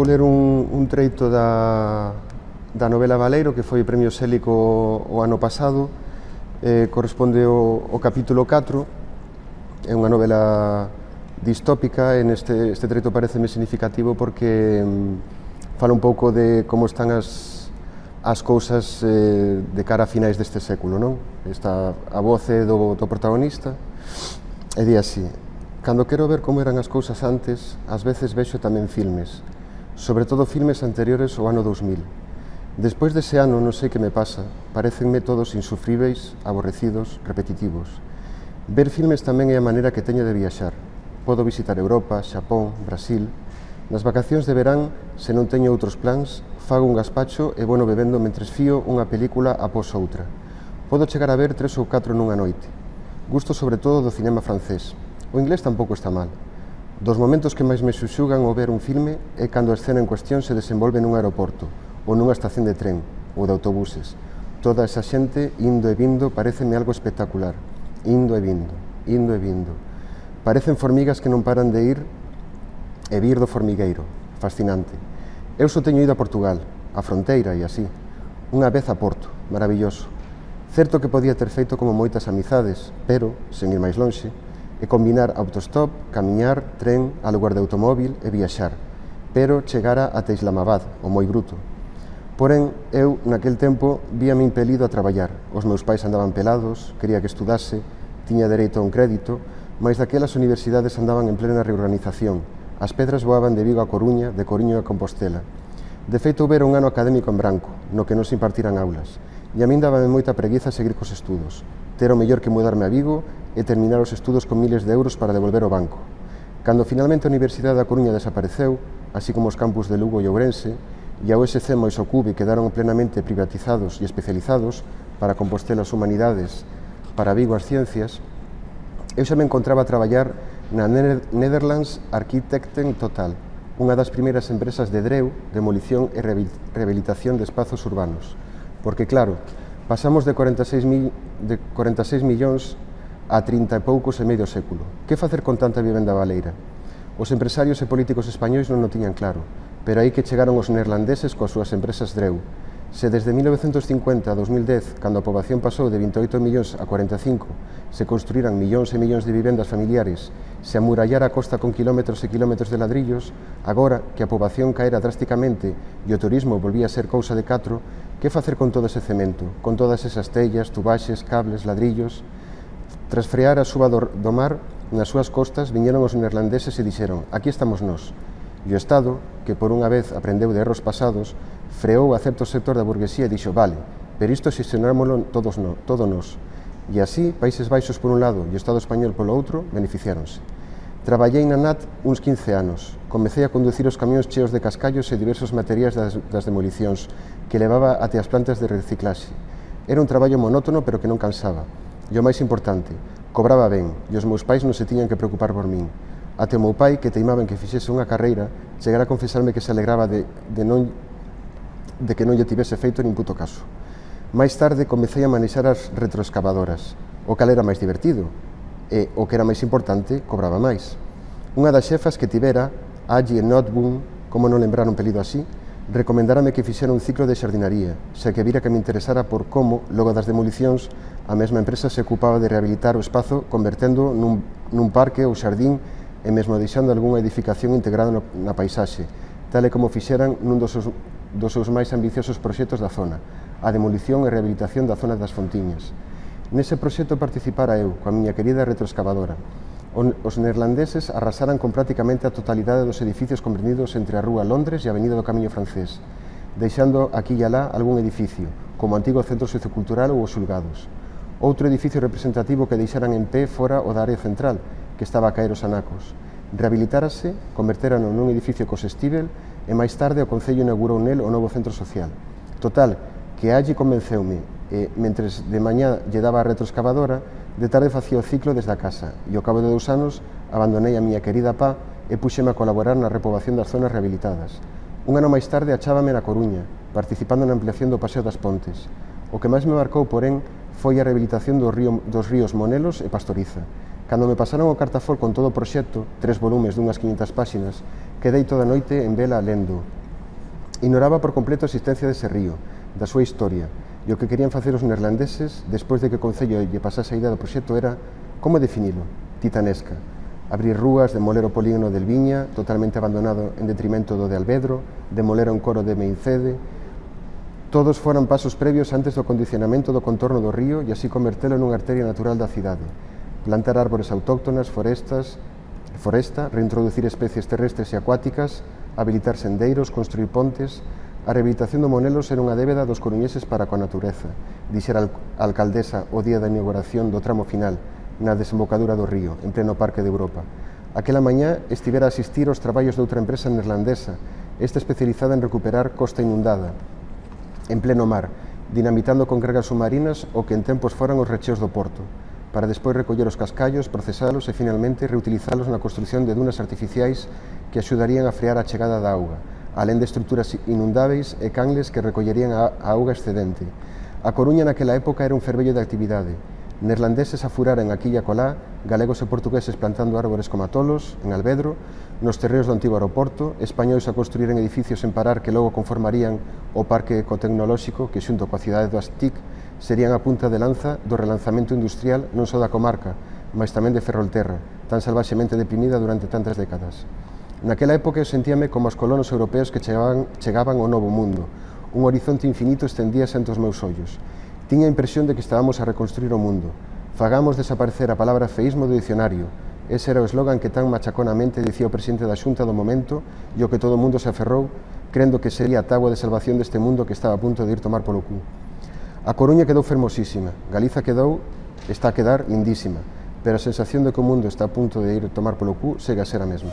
vou ler un treito da novela Baleiro, que foi o premio Sélico o ano pasado. Corresponde ao capítulo 4. É unha novela distópica. Este treito pareceme significativo porque fala un pouco de como están as cousas de cara a finais deste século, non? Está a voce do protagonista e di así: cando quero ver como eran as cousas antes, ás veces vexo tamén filmes, sobre todo filmes anteriores ao ano 2000. Despois dese ano non sei que me pasa, parecenme todos insufríveis, aborrecidos, repetitivos. Ver filmes tamén é a maneira que teño de viaxar. Podo visitar Europa, Xapón, Brasil. Nas vacacións de verán, se non teño outros plans, fago un gazpacho e bueno bebendo mentres fío unha película após outra. Podo chegar a ver 3 ou 4 nunha noite. Gusto sobre todo do cinema francés. O inglés tampouco está mal. Dos momentos que máis me xuxugan ao ver un filme é cando a escena en cuestión se desenvolve nun aeroporto ou nunha estación de tren ou de autobuses. Toda esa xente indo e vindo pareceme algo espectacular. Indo e vindo, indo e vindo. Parecen formigas que non paran de ir e vir do formigueiro. Fascinante. Eu só teño ido a Portugal, a fronteira e así. Unha vez a Porto, maravilloso. Certo que podía ter feito como moitas amizades, pero, sen ir máis lonxe, e combinar autostop, camiñar, tren, alugar de automóvil e viaxar, pero chegara ata Islamabad, o moi bruto. Porén, eu, naquel tempo, víame impelido a traballar. Os meus pais andaban pelados, quería que estudase, tiña dereito a un crédito, mais daquelas universidades andaban en plena reorganización. As pedras voaban de Vigo a Coruña, de Coruña a Compostela. De feito, houbera un ano académico en branco, no que non se impartiran aulas, e a min dábame moita preguiza seguir cos estudos. Ter o mellor que mudarme a Vigo e terminar os estudos con miles de euros para devolver ao banco. Cando finalmente a Universidade da Coruña desapareceu, así como os campus de Lugo e Ourense, e a USC mais o CUBE quedaron plenamente privatizados e especializados para Compostela as humanidades, para Vigo as ciencias, eu xa me encontraba a traballar na Netherlands Architecten Total, unha das primeiras empresas de DREU, demolición e rehabilitación de espazos urbanos. Porque, claro, pasamos de 46 millóns a 30 e poucos e medio século. Que facer con tanta vivenda baleira? Os empresarios e políticos españois non o tiñan claro, pero aí que chegaron os neerlandeses coas súas empresas DREU. Se desde 1950 a 2010, cando a poboación pasou de 28 millóns a 45, se construíran millóns e millóns de vivendas familiares, se amurallara a costa con kilómetros e kilómetros de ladrillos, agora que a poboación caera drásticamente e o turismo volvía a ser cousa de catro, que facer con todo ese cemento, con todas esas tellas, tubaxes, cables, ladrillos? Tras frear a suba do mar, nas súas costas, viñeron os neerlandeses e dixeron: aquí estamos nós. E o Estado, que por unha vez aprendeu de erros pasados, freou a certo sector da burguesía e dixo: vale, pero isto xestionámoslo todo nós. E así, Países Baixos por un lado e o Estado español polo outro beneficiáronse. Traballei na NAT uns 15 anos. Comecei a conducir os camións cheos de cascallos e diversos materiais das demolicións que levaba até as plantas de reciclaxe. Era un traballo monótono pero que non cansaba. E o máis importante, cobraba ben e os meus pais non se tiñan que preocupar por min. Até o meu pai, que teimaba en que fixese unha carreira, chegara a confesarme que se alegraba de que non lle tivese feito nin puto caso. Mais tarde comecei a manexar as retroexcavadoras, o cal era máis divertido, e, o que era máis importante, cobraba máis. Unha das xefas que tivera, Aggie Notboom, como non lembrar un pelido así, recomendárame que fixera un ciclo de xardinaría, xa que vira que me interesara por como, logo das demolicións, a mesma empresa se ocupaba de rehabilitar o espazo convertendo nun parque ou xardín e mesmo deixando algunha edificación integrada na paisaxe, tal e como fixeran nun dos seus máis ambiciosos proxectos da zona, a demolición e rehabilitación da zona das Fontiñas. Nese proxecto participara eu, coa miña querida retroexcavadora. Os neerlandeses arrasaran con prácticamente a totalidade dos edificios comprendidos entre a Rúa Londres e a Avenida do Camiño Francés, deixando aquí e alá algún edificio, como o antigo Centro Sociocultural ou os xulgados. Outro edificio representativo que deixaran en pé fora o da área central, que estaba a caer os anacos. Rehabilitárase, converterano nun edificio cosestível e máis tarde o Concello inaugurou nel o novo centro social. Total, que allí convenceume e, mentres de mañá lle daba a retroexcavadora, de tarde facía o ciclo desde a casa e ao cabo de 2 anos abandonei a miña querida pá e puxeme a colaborar na repoboación das zonas rehabilitadas. Un ano máis tarde achábame na Coruña, participando na ampliación do Paseo das Pontes. O que máis me marcou, porén, foi a rehabilitación dos ríos Monelos e Pastoriza. Cando me pasaron o cartafol con todo o proxecto, 3 volumes dunhas 500 páxinas, quedei toda a noite en vela lendo. Ignoraba por completo a existencia dese río, da súa historia, e o que querían facer os neerlandeses, despois de que o Concello lle pasase a idea do proxecto, era como definilo? Titanesca. Abrir rúas, demoler o polígono del Viña, totalmente abandonado en detrimento do de Alvedro, demoler un coro de Meincede. Todos foran pasos previos antes do condicionamento do contorno do río e así convertelo nunha arteria natural da cidade. Plantar árbores autóctonas, foresta, reintroducir especies terrestres e acuáticas, habilitar sendeiros, construir pontes. A rehabilitación do Monelos era unha débeda dos coruñeses para coa natureza, dixera a alcaldesa o día da inauguración do tramo final, na desembocadura do río, en pleno Parque de Europa. Aquela mañá estivera a asistir aos traballos de outra empresa neerlandesa, esta especializada en recuperar costa inundada, en pleno mar, dinamitando con cargas submarinas o que en tempos foran os recheos do porto, para despois recoller os cascallos, procesalos e finalmente reutilizalos na construción de dunas artificiais que axudarían a frear a chegada da auga, alén de estruturas inundáveis e canles que recollerían a auga excedente. A Coruña naquela época era un fervello de actividade, neerlandeses a furaran aquí e acolá, galegos e portugueses plantando árbores como atolos, en Alvedro, nos terreos do antigo aeroporto, españois a construíren edificios sen parar que logo conformarían o parque ecotecnolóxico que xunto coa cidade do Astic serían a punta de lanza do relanzamento industrial non só da comarca, mas tamén de Ferrolterra, tan salvaxemente deprimida durante tantas décadas. Naquela época eu sentíame como os colonos europeos que chegaban ao novo mundo. Un horizonte infinito estendíase ante os meus ollos. Tiña a impresión de que estábamos a reconstruir o mundo. Fagamos desaparecer a palabra feísmo do dicionario. Ese era o eslogan que tan machaconamente dicía o presidente da Xunta do momento e o que todo o mundo se aferrou, crendo que sería a táboa de salvación deste mundo que estaba a punto de ir tomar polo cu. A Coruña quedou fermosísima, Galiza está a quedar lindísima, pero a sensación de que o mundo está a punto de ir tomar polo cu segue a ser a mesma.